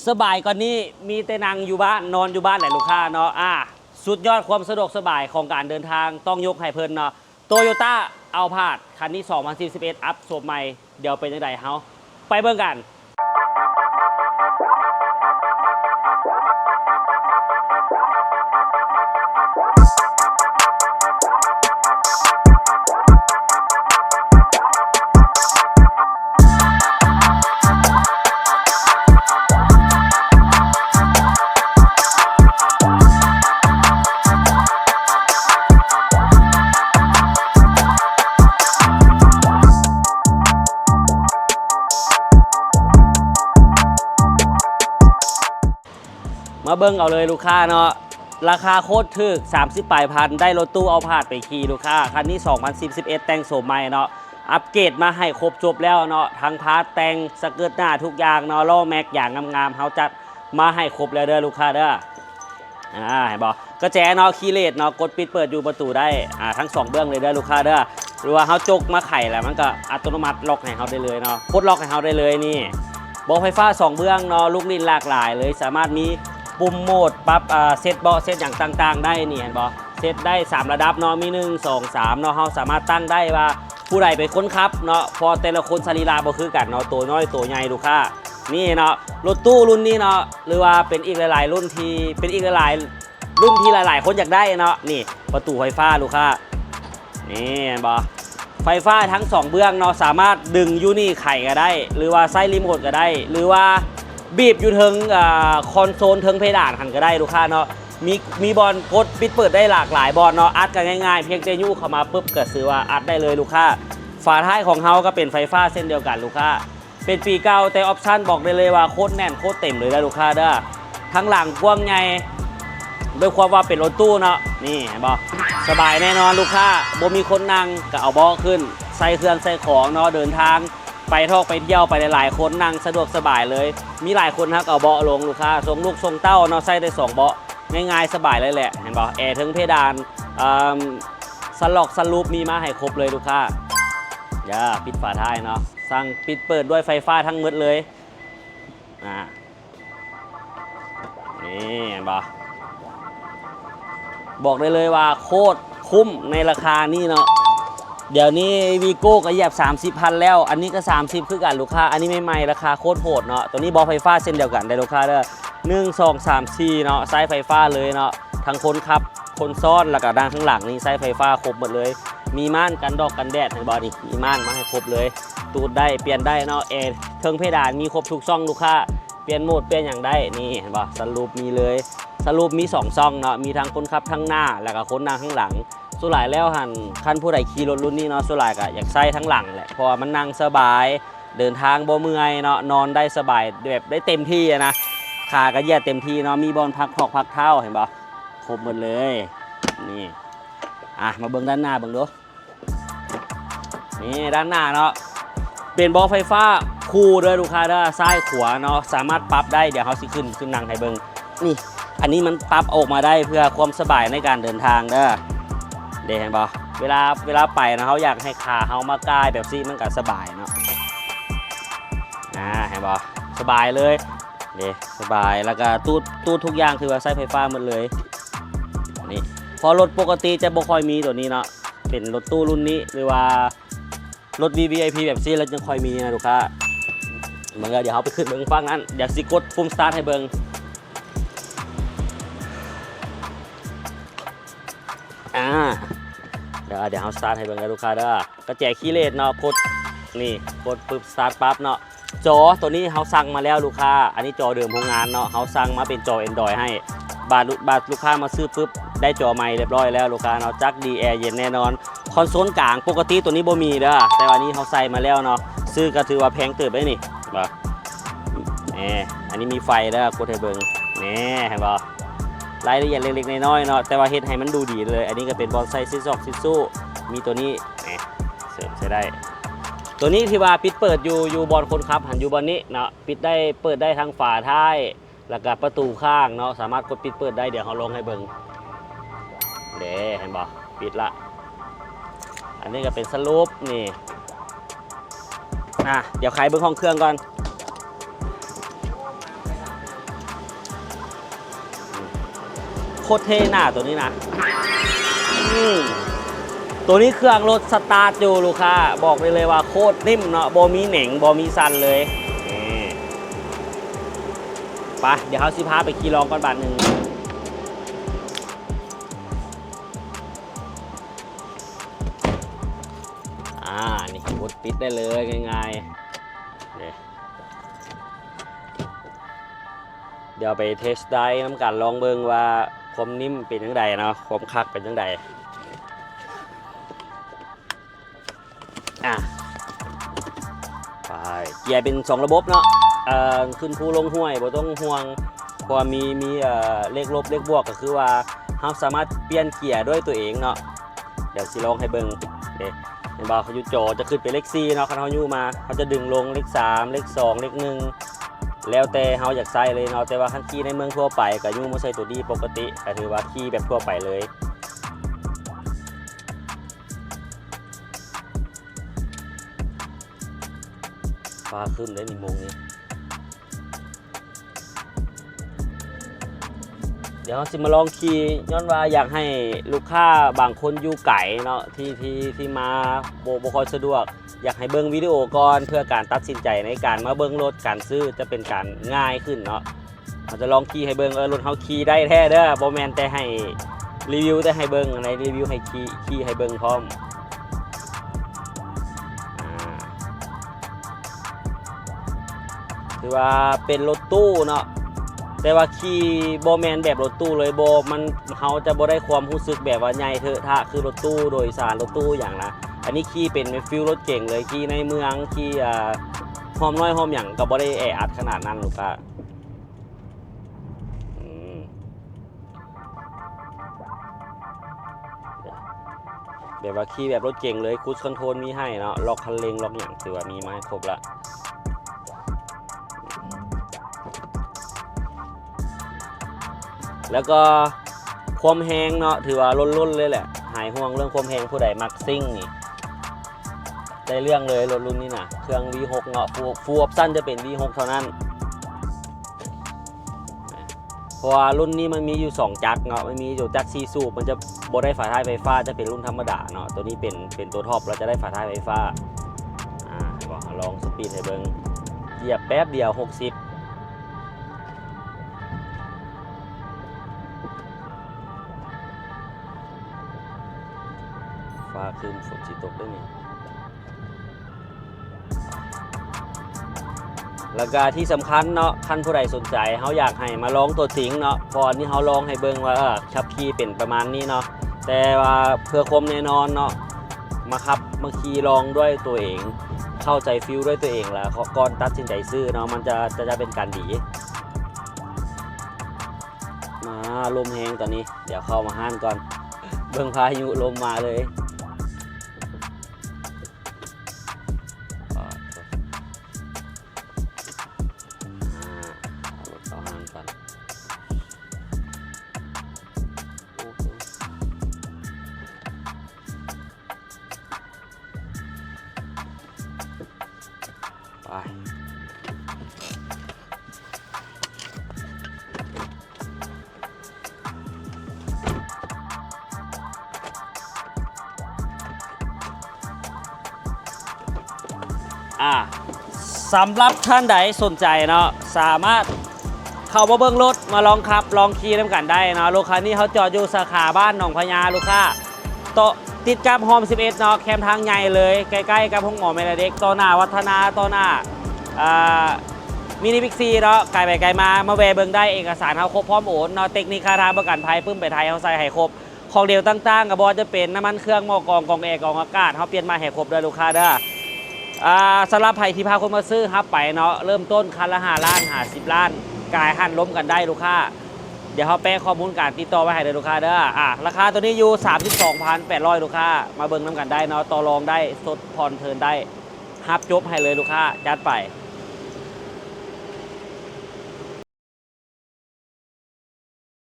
สบายกว่านี้มีแต่นั่งอยู่บ้านนอนอยู่บ้านแหละลูกค้าเนาะสุดยอดความสะดวกสบายของการเดินทางต้องยกให้เพิ่นเนาะโตโยต้าเอาผาดคันนี้2041อัพโฉมใหม่เดี๋ยวเป็นยังไงเฮาไปเบิ่งกันมาเบิ่งเอาเลยลูกค้าเนาะราคาโคตรถึก30 ปลายพันได้รถตู้เอาผาดไปขี่ลูกค้าคันนี้2011แต่งโฉมใหม่เนาะอัปเกรดมาให้ครบจบแล้วเนาะทั้งพาร์ทแต่งสเกิร์ตหน้าทุกอย่างเนาะล้อแม็กอย่างงามๆเฮาจัดมาให้ครบแล้วเด้อลูกค้าเด้อเห็นบ่กระแจเนาะคีย์เลสเนาะกดปิดเปิดอยู่ประตูได้ทั้ง2เบื้องเลยเด้อลูกค้าเด้อหรือว่าเฮาจกมาไขแล้วมันก็อัตโนมัติล็อกให้เฮาได้เลยเนาะกดล็อกให้เฮาได้เลยนี่บอกไฟฟ้า2เบื้องเนาะลูกลิ้นหลากหลายเลยสามารถมีปุ่มโหมดปรับเซตเบาะเซตอย่างต่างๆได้นี่เห็นบ่เซตได้3ระดับเนาะมี1 2 3เนาะเฮาสามารถตั้งได้ว่าผู้ใดเป็นคนขับเนาะพอแต่ละคนสรีระบ่คือกันเนาะตัวน้อยตัวใหญ่ลูกค้านี่เนาะรถตู้รุ่นนี้เนาะหรือว่าเป็นอีกหลายๆรุ่นที่เป็นอีกหลายๆรุ่นที่หลายๆคนอยากได้เนาะนี่ประตูไฟฟ้าลูกค้านี่เห็นบ่ไฟฟ้าทั้ง2เบื้องเนาะสามารถดึงยูนี่ไขก็ได้หรือว่าใช้รีโมทก็ได้หรือว่าบีบอยู่ถึงคอนโซลถึงเพดานหันก็ได้ลูกค้าเนาะมีบอลกดปิดเปิดได้หลากหลายบอลเนาะอัดกันง่ายๆเพียงแต่ยู่เข้ามาปุ๊บก็ซื้อว่าอัดได้เลยลูกค้าฝาท้ายของเขาก็เป็นไฟฟ้าเส้นเดียวกันลูกค้าเป็นปีเก่าแต่ออปชั่นบอกได้เลยว่าโคตรแน่นโคตรเต็มเลยนะลูกค้าเด้อทั้งหลังกว้างใหญ่ด้วยความว่าเป็นรถตู้เนาะนี่เห็นบ่สบายแน่นอนลูกค้าบ่มีคนนั่งก็เอาเบาะขึ้นใส่เครื่องใส่ของเนาะเดินทางไปท่องไปเที่ยวไปหลายๆคนนั่งสะดวกสบายเลยมีหลายคนฮักเอาเบาะลงลูกค้าส่งลูกส่งเต้าเนาะใส่ได้2เบาะง่ายๆสบายเลยแหละเห็นป่ะแอร์ถึงเพดานสล็อกสลูปมีมาให้ครบเลยลูกค้าอย่าปิดฝาท้ายเนาะสั่งปิดเปิดด้วยไฟฟ้าทั้งหมดเลยนี่เห็นป่ะบอกได้เลยว่าโคตรคุ้มในราคานี้เนาะเดี๋ยวนี้วีโก้ก็เหยียบ30,000แล้วอันนี้ก็30คือกันลูกค้าอันนี้ใหม่ๆราคาโคตรโหดเนาะตัวนี้บอลไฟฟ้าเส้นเดียวกันได้ลูกค้าเด้อ1 2 3 4เนาะไซส์ไฟฟ้าเลยเนาะทั้งคนขับคนซ้อนแล้วก็ด้านข้างหลังนี่ไซส์ไฟฟ้าครบหมดเลยมีม่านกันดอกกันแดดให้บอลนี่มีม่านมาให้ครบเลยตูดได้เปลี่ยนได้เนาะแอร์เทิงเพดานมีครบทุกช่องลูกค้าเปลี่ยนโหมดเปลี่ยนอย่างได้นี่เห็นป่ะสรุปมีเลยสรุปมี2ช่องเนาะมีทั้งคนขับทั้งหน้าแล้วก็คนนั่งข้างหลังส่วนหลายแล้วหันคันผู้ใดขี่รถรุ่นนี้เนาะส่วนหลายก็อยากใส่ทั้งหลังแหละเพราะว่ามันนั่งสบายเดินทางบ่เมื่อยเนาะนอนได้สบายแบบได้เต็มที่นะขาก็เหยียดเต็มที่เนาะมีบอลพักหอกพักเท้าเห็นปะครบหมดเลยนี่มาเบิ่งด้านหน้าเบิ่งดูนี่ด้านหน้าเนาะเป็นบอลไฟฟ้าคู่ด้วยลูกค้าเด้อซ้ายขวาเนาะสามารถปรับได้เดี๋ยวเขาสิขึ้นนั่งให้เบิ่งนี่อันนี้มันปรับออกมาได้เพื่อความสบายในการเดินทางเด้อเห็นป่ะเวลาไปนะเขาอยากให้ขาเขามากายแบบซี่มันก็สบายเนาะเห็นป่ะสบายเลยสบายแล้วก็ตู้ทุกอย่างคือว่าใช้ไฟฟ้าหมดเลยนี่พอรถปกติจะบ่ค่อยมีตัวนี้เนาะเป็นรถตู้รุ่นนี้หรือว่ารถ VVIP แบบซี่แล้วจะค่อยมีนะลูกค้าเดี๋ยวเขาไปขึ้นเบิ้งฟังนั้นเดี๋ยวสิกดปุ่มสตาร์ทให้เบิ้งเดี๋ยวเขาสตาร์ทให้เบิ่งกันลูกค้าเด้อกระแจคีย์เลสเนาะกดปึ๊บสตาร์ทปั๊บเนาะจอตัวนี้เขาสั่งมาแล้วลูกค้าอันนี้จอเดิมโรงงานเนาะเขาสั่งมาเป็นจอ Android ให้บาทลูกค้ามาซื้อปึ๊บได้จอใหม่เรียบร้อยแล้วลูกค้าเนาะจักดีแอร์เย็นแน่นอนคอนโซลกลางปกติตัวนี้บ่มีเด้อแต่วันนี้เขาใส่มาแล้วเนาะซื้อก็ถือว่าแพงเติบได้นี่บ่อันนี้มีไฟเด้อกดให้เบิ่งเห็นบ่รายละเอียดเล็กๆน้อยๆเนาะแต่ว่าเฮ็ดให้มันดูดีเลยอันนี้ก็เป็นบอลไซซิซอกซิซูมีตัวนี้เสริมใช้ได้ตัวนี้ที่ว่าปิดเปิดอยู่บอลคนขับหันอยู่บอลนี้เนาะปิดได้เปิดได้ทั้งฝาท้ายแล้วก็ประตูข้างเนาะสามารถกดปิดเปิดได้เดี๋ยวเขาลงให้เบิ่งเห็นบ่ปิดละอันนี้ก็เป็นสลูปนี่เดี๋ยวไขเบิ่งห้องเครื่องก่อน คตรเท่หน้าตัวนี้นะตัวนี้เครื่องรถสตาร์ทอยู่ลูกค้าบอกเลยว่าโคตรนิ่มเนาะบอมีเหน่งบอมีซันเลยไปเดี๋ยวเขาสิพาไปขี่ลองก่อนบาทหนึ่งนี่กดปิดได้เลยง่ายๆเดี๋ยวไปเทสได้น้ำกันลองเบิ่งว่าความนิ่มเป็นยังไงเนาะความคักเป็นยังไงไปเกียร์เป็น2ระบบเนาะขึ้นภูลงห้วยบ่ต้องห่วงเพราะมีเลขลบเลขบวกก็คือว่าเราสามารถเปลี่ยนเกียร์ด้วยตัวเองเนาะเดี๋ยวสิลองให้เบิ่งเห็นบ่เขาอยู่จอจะขึ้นเป็นเลข4เนาะคันเฮาอยู่มาเขาจะดึงลงเลข3เลข2เลข1แล้วแต่เฮาอยากใส่เลยเนาะแต่ว่าคันขี่ในเมืองทั่วไปก็อยู่มาใส่ตัวดีปกติก็ถือว่าขี่แบบทั่วไปเลยฟ้าขึ้นได้1 โมงนี้เดี๋ยวสิมาลองขี่ย้อนว่าอยากให้ลูกค้าบางคนอยู่ไกลเนาะที่มาบ่ค่อยสะดวกอยากให้เบิ่งวิดีโอก่อนเพื่อการตัดสินใจในการมาเบิ่งรถการซื้อจะเป็นการง่ายขึ้นเนาะเราจะลองขี่ให้เบิ่งรถเฮาขี่ได้แท้เด้อบ่แม่นแต่ให้รีวิวแต่ให้เบิ่งในรีวิวให้ขี่ให้เบิ่งพร้อมถือว่าเป็นรถตู้เนาะแต่ว่าขี่โบแมนแบบรถตู้เลยโบมันเขาจะบ่ได้ความรู้สึกแบบว่าใหญ่เถอะถ้าคือรถตู้โดยสารรถตู้อย่างนะอันนี้ขี่เป็นฟิลรถเก่งเลยขี่ในเมืองขี่หอมน้อยหอมอย่างก็บ่ได้แออัดขนาดนั้นลูกค้าแบบว่าขี่แบบรถเก่งเลยครูซคอนโทรลมีให้เนาะล็อกคันเร่งล็อกอย่างถือว่ามีมาให้ครบละแล้วก็ความแห้งเนาะถือว่าล้นๆเลยแหละหายห่วงเรื่องความแห้งผู้ใดมักซิ่งนี่ได้เรื่องเลยรถรุ่นนี้นะเครื่อง V6 เนาะฟูออปชั่นจะเป็น V6 เท่านั้นเพราะว่ารุ่นนี้มันมีอยู่2จักรเนาะมันมีอยู่จักร4 สูบมันจะบ่ได้ฝาท้ายไฟฟ้าจะเป็นรุ่นธรรมดาเนาะตัวนี้เป็นตัวท็อปเราจะได้ฝาท้ายไฟฟ้าบอกลองสปีดให้เบิ่งเหยียบแป๊บเดียว60ฟ้าคืมฝนสิตกได้นี่แล้วก็ที่สำคัญเนาะคันผู้ใดสนใจเขาอยากให้มาลองตัวจริงเนาะพอนี่เขาลองให้เบิ่งว่าขับขี่เป็นประมาณนี้เนาะแต่ว่าเพื่อความแน่นอนเนาะมาขี่ลองด้วยตัวเองเข้าใจฟิลด้วยตัวเองแล้วก่อนตัดสินใจซื้อเนาะมันจะเป็นการดีมาลมแห้งตอนนี้เดี๋ยวเข้ามาห้านก่อนเบิ่งพายุลมมาเลยสำหรับท่านใดสนใจเนาะสามารถเข้ามาเบิ้งรถมาลองขับลองขี่น้ำกันได้เนาะรถคันนี้เขาจอดอยู่สาขาบ้านหนองพญาลูกค้าโตติดกับโฮม11เนาะแคมทางใหญ่เลยใกล้ๆกับห้องหมอแม่เด็กต่อหน้าวัฒนาต่อหน้ามินิบิ๊กซีเนาะไกลไปไกลมาแวะเบิ้งได้เอกสารเขาครบพร้อมโอนเนาะเทคนิคค่าทางประกันภัยปึ้มไปไทยเขาใส่ให้ครบของเดียวต่างๆกับบอจะเป็นน้ำมันเครื่องหม้อกองแอร์กองอากาศเขาเปลี่ยนมาให้ครบด้วยลูกค้าเด้อสำหรับไผ่ที่พาคนมาซื้อครับไปเนาะเริ่มต้นคันละ5 ล้าน50 ล้านกายหันล้มกันได้ลูกค้าเดี๋ยวเขาแปะข้อมูลการติดต่อไว้ให้เลยลูกค้าเด้อราคาตัวนี้อยู่ 32,800 ลูกค้ามาเบิ่งน้ำกันได้เนาะต่อรองได้สดผ่อนเทินได้ฮับจบให้เลยลูกค้าจัดไป